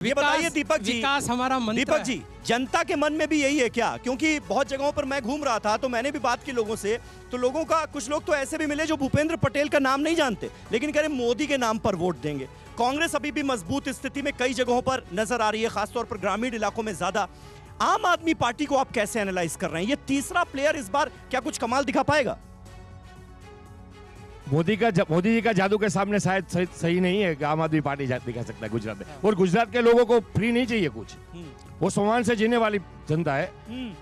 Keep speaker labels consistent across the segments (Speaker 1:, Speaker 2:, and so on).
Speaker 1: ये बताइए दीपक जी,
Speaker 2: विकास हमारा मंत्र
Speaker 1: दीपक
Speaker 2: है।
Speaker 1: जी, जनता के मन में भी यही है क्या? क्योंकि बहुत जगहों पर मैं घूम रहा था तो मैंने भी बात की लोगों से, तो लोगों का कुछ लोग तो ऐसे भी मिले जो भूपेंद्र पटेल का नाम नहीं जानते, लेकिन कह रहे मोदी के नाम पर वोट देंगे। कांग्रेस अभी भी मजबूत स्थिति में कई जगहों पर नजर आ रही है, खासतौर पर ग्रामीण इलाकों में ज्यादा। आम आदमी पार्टी को आप कैसे एनालाइज कर रहे हैं? ये तीसरा प्लेयर इस बार क्या कुछ कमाल दिखा पाएगा?
Speaker 3: मोदी जी का जादू के सामने शायद सही नहीं है कि आम आदमी पार्टी दिखा सकता है गुजरात में। और गुजरात के लोगों को फ्री नहीं चाहिए कुछ, वो सम्मान से जीने वाली जनता है।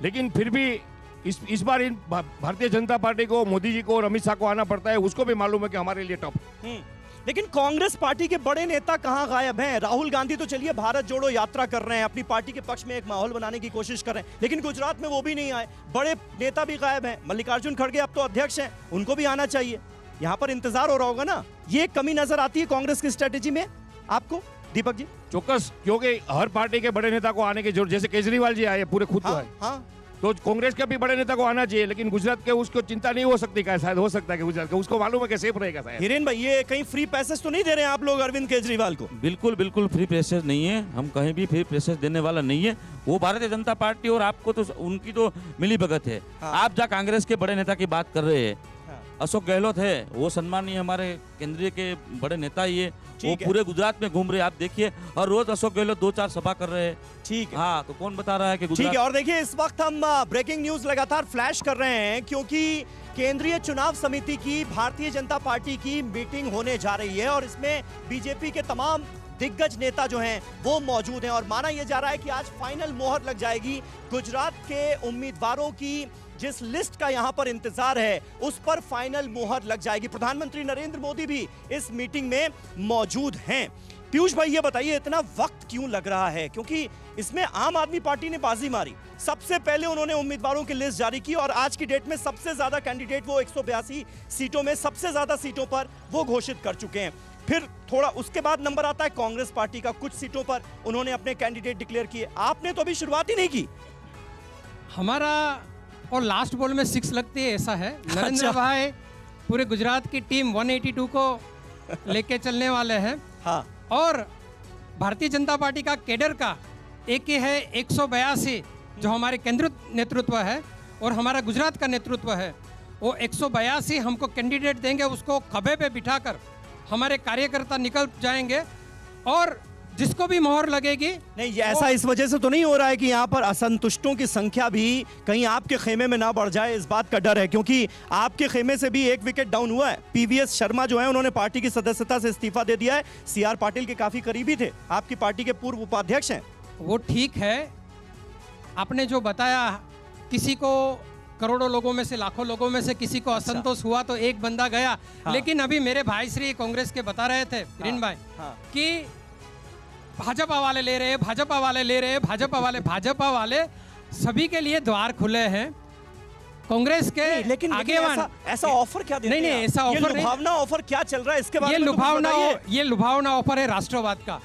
Speaker 3: लेकिन फिर भी इस बार इन भारतीय जनता पार्टी को, मोदी जी को और अमित शाह को आना पड़ता है। उसको भी मालूम है कि हमारे लिए टॉप।
Speaker 1: लेकिन कांग्रेस पार्टी के बड़े नेता कहां गायब हैं? राहुल गांधी तो चलिए भारत जोड़ो यात्रा कर रहे हैं, अपनी पार्टी के पक्ष में एक माहौल बनाने की कोशिश कर रहे हैं, लेकिन गुजरात में वो भी नहीं आए। बड़े नेता भी गायब हैं। मल्लिकार्जुन खड़गे अब तो अध्यक्ष हैं, उनको भी आना चाहिए। यहाँ पर इंतजार हो रहा होगा ना। ये कमी नजर आती है कांग्रेस की स्ट्रेटेजी में आपको दीपक जी?
Speaker 3: चौकस, क्योंकि हर पार्टी के बड़े नेता को आने की जरूरत, जैसे केजरीवाल जी आए पूरे खुद तो आए, तो कांग्रेस के भी बड़े नेता को आना चाहिए। लेकिन गुजरात के उसको चिंता नहीं हो सकती, शायद हो सकता है कि गुजरात का उसको मालूम है कि सेफ रहेगा शायद।
Speaker 1: हिरेन भाई, ये कहीं फ्री पैसेज तो नहीं दे रहे हैं आप लोग अरविंद केजरीवाल को?
Speaker 4: बिल्कुल बिल्कुल फ्री पैसेज नहीं है, हम कहीं भी फ्री पैसेज देने वाला नहीं है। वो भारतीय जनता पार्टी और आपको तो उनकी तो मिली भगत है। आप जहाँ कांग्रेस के बड़े नेता की बात कर रहे हैं, अशोक गहलोत है, वो सम्मानीय हमारे केंद्रीय के बड़े नेता ही है। वो पूरे गुजरात में घूम रहे हैं, आप देखिए हर रोज अशोक गहलोत 2-4 सभा कर रहे हैं।
Speaker 1: ठीक है,
Speaker 4: हाँ, तो कौन बता रहा है कि
Speaker 1: ठीक है। और देखिए इस वक्त हम ब्रेकिंग न्यूज लगातार फ्लैश कर रहे हैं, क्योंकि केंद्रीय चुनाव समिति की भारतीय जनता पार्टी की मीटिंग होने जा रही है और इसमें बीजेपी के तमाम दिग्गज नेता जो हैं वो मौजूद हैं। और माना यह जा रहा है कि आज फाइनल मोहर लग जाएगी। गुजरात के उम्मीदवारों की जिस लिस्ट का यहां पर इंतजार है, उस पर फाइनल मोहर लग जाएगी। प्रधानमंत्री नरेंद्र मोदी भी इस मीटिंग में मौजूद हैं। पीयूष भाई, ये बताइए इतना वक्त क्यों लग रहा है? क्योंकि इसमें आम आदमी पार्टी ने बाजी मारी, सबसे पहले उन्होंने उम्मीदवारों की लिस्ट जारी की और आज की डेट में सबसे ज्यादा कैंडिडेट वो 182 सीटों में सबसे ज्यादा सीटों पर वो घोषित कर चुके हैं। फिर थोड़ा उसके बाद नंबर आता है कांग्रेस पार्टी का, कुछ सीटों पर उन्होंने अपने कैंडिडेट डिक्लेयर किए। आपने तो अभी शुरुआत ही नहीं की।
Speaker 2: हमारा और लास्ट बॉल में 6 लगती है, ऐसा है। नरेंद्र भाई पूरे गुजरात की टीम 182 को लेके चलने वाले हैं।
Speaker 1: हाँ।
Speaker 2: और भारतीय जनता पार्टी का कैडर का एक ही है 182, जो हमारे केंद्रीय नेतृत्व है और हमारा गुजरात का नेतृत्व है। वो 182 हमको कैंडिडेट देंगे, उसको खभे पे बिठाकर हमारे कार्यकर्ता निकल जाएंगे और जिसको भी मोहर लगेगी।
Speaker 1: नहीं, ये ऐसा इस वजह से तो नहीं हो रहा है कि यहाँ पर असंतुष्टों की संख्या भी कहीं आपके खेमे में ना बढ़ जाए, इस बात का डर है? क्योंकि आपके खेमे से भी एक विकेट डाउन हुआ है। पीवीएस शर्मा जो है उन्होंने पार्टी की सदस्यता से इस्तीफा दे दिया है। सीआर पाटिल के काफी करीबी थे, आपकी पार्टी के पूर्व उपाध्यक्ष हैं।
Speaker 2: वो ठीक है, आपने जो बताया, किसी को करोड़ों लोगों में से, लाखों लोगों में से किसी को असंतोष हुआ तो एक बंदा गया। लेकिन अभी मेरे भाई श्री कांग्रेस के बता रहे थे हिरेन भाई कि भाजपा वाले ले रहे हैं, भाजपा वाले ले रहे हैं, भाजपा वाले सभी के लिए द्वार खुले हैं। कांग्रेस के
Speaker 1: लेकिन
Speaker 2: आगेवान
Speaker 1: ऐसा ऑफर क्या देते हैं?
Speaker 2: नहीं, ऐसा ऑफर नहीं।
Speaker 1: लुभावना ऑफर क्या चल रहा है इसके बारे में?
Speaker 2: ये लुभावना ऑफर है राष्ट्रवाद का।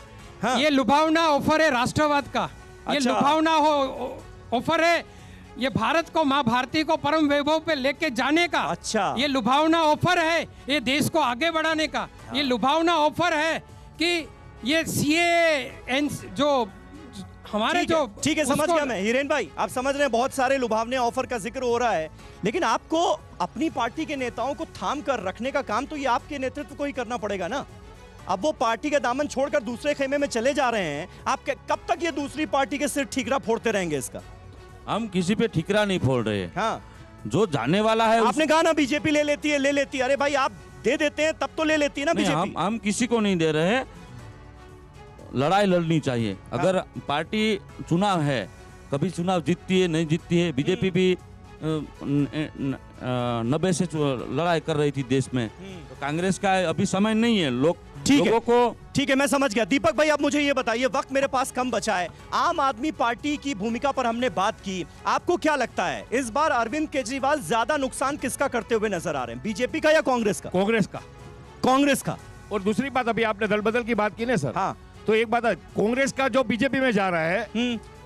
Speaker 2: ये लुभावना ऑफर है राष्ट्रवाद का। ये लुभावना ऑफर है ये भारत को, माँ भारती को परम वैभव पे लेके जाने का।
Speaker 1: अच्छा, ये
Speaker 2: लुभावना ऑफर है ये देश को आगे बढ़ाने का। ये लुभावना ऑफर है कि ये सीए जो हमारे जो,
Speaker 1: ठीक है, समझ गया मैं। हिरेन भाई, आप समझ रहे हैं बहुत सारे लुभावने ऑफर का जिक्र हो रहा है, लेकिन आपको अपनी पार्टी के नेताओं को थाम कर रखने का काम तो ये आपके नेतृत्व को ही करना पड़ेगा ना। अब वो पार्टी का दामन छोड़कर दूसरे खेमे में चले जा रहे हैं, आप कब तक ये दूसरी पार्टी के सिर ठीकरा फोड़ते रहेंगे? इसका
Speaker 4: हम किसी पे ठीकरा नहीं फोड़ रहे।
Speaker 1: हाँ,
Speaker 4: जो जाने वाला है
Speaker 1: आपने कहा ना बीजेपी ले लेती है। अरे भाई, आप दे देते हैं तब तो ले लेती है ना बीजेपी।
Speaker 4: हम किसी को नहीं दे रहे, लड़ाई लड़नी चाहिए। अगर पार्टी चुनाव है, कभी चुनाव जीतती है, नहीं जीतती है। बीजेपी भी 90 से लड़ाई कर रही थी देश में, तो कांग्रेस का अभी समय नहीं है। लोगों को
Speaker 1: ठीक है, मैं समझ गया। दीपक भाई, अब मुझे ये बताइए, वक्त मेरे पास कम बचा है। आम आदमी पार्टी की भूमिका पर हमने बात की, आपको क्या लगता है इस बार अरविंद केजरीवाल ज्यादा नुकसान किसका करते हुए नजर आ रहे हैं, बीजेपी का या कांग्रेस का? कांग्रेस का।
Speaker 3: और दूसरी बात, अभी आपने दल बदल की बात की ना सर।
Speaker 1: हाँ,
Speaker 3: तो एक बात है, कांग्रेस का जो बीजेपी में जा रहा है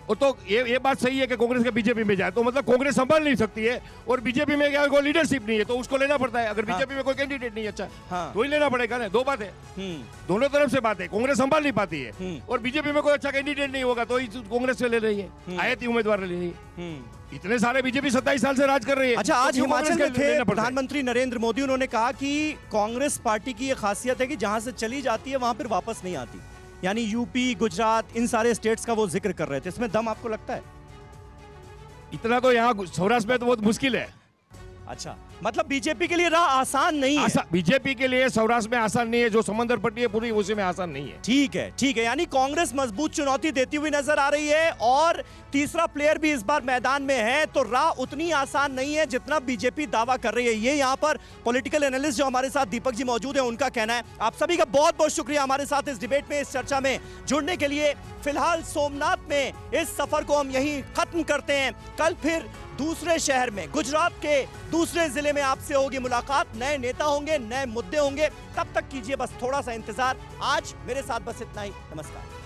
Speaker 3: वो तो ये बात सही है कि कांग्रेस के बीजेपी में जाए तो मतलब कांग्रेस संभाल नहीं सकती है, और बीजेपी में क्या कोई लीडरशिप नहीं है तो उसको लेना पड़ता है। अगर बीजेपी में कोई कैंडिडेट नहीं अच्छा तो ही लेना पड़ेगा ना। दो बात है, दोनों तरफ से बात है। कांग्रेस संभाल नहीं पाती है और बीजेपी में कोई अच्छा कैंडिडेट नहीं होगा तो कांग्रेस से ले रही है, आयती उम्मीदवार ले रही है। इतने सारे बीजेपी 27 साल से राज कर रही है।
Speaker 1: अच्छा, आज
Speaker 3: तो क्यों
Speaker 1: हिमाचल
Speaker 3: कांग्रेस
Speaker 1: में
Speaker 3: के
Speaker 1: थे
Speaker 3: लेना पड़ता है?
Speaker 1: प्रधानमंत्री नरेंद्र मोदी, उन्होंने कहा कि कांग्रेस पार्टी की ये खासियत है कि जहां से चली जाती है वहां फिर वापस नहीं आती। यानी यूपी, गुजरात, इन सारे स्टेट्स का वो जिक्र कर रहे थे। इसमें दम आपको लगता है?
Speaker 3: इतना तो यहाँ सौराष्ट्र में तो बहुत मुश्किल है।
Speaker 1: अच्छा, मतलब बीजेपी के लिए राह आसान नहीं है।
Speaker 3: बीजेपी के लिए सौराष्ट्र में आसान नहीं है, जो समंदर पट्टी है पूरी उसी में आसान नहीं है।
Speaker 1: ठीक है, ठीक है। यानी कांग्रेस मजबूत चुनौती देती हुई नजर आ रही है और तीसरा प्लेयर भी इस बार मैदान में है, तो राह उतनी आसान नहीं है जितना बीजेपी दावा कर रही है। ये यहाँ पर पॉलिटिकल एनालिस्ट जो हमारे साथ दीपक जी मौजूद है, उनका कहना है। आप सभी का बहुत बहुत शुक्रिया हमारे साथ इस डिबेट में, इस चर्चा में जुड़ने के लिए। फिलहाल सोमनाथ में इस सफर को हम यहीं खत्म करते हैं। कल फिर दूसरे शहर में, गुजरात के दूसरे जिले में आपसे होगी मुलाकात। नए नेता होंगे, नए मुद्दे होंगे। तब तक कीजिए बस थोड़ा सा इंतजार। आज मेरे साथ बस इतना ही। नमस्कार।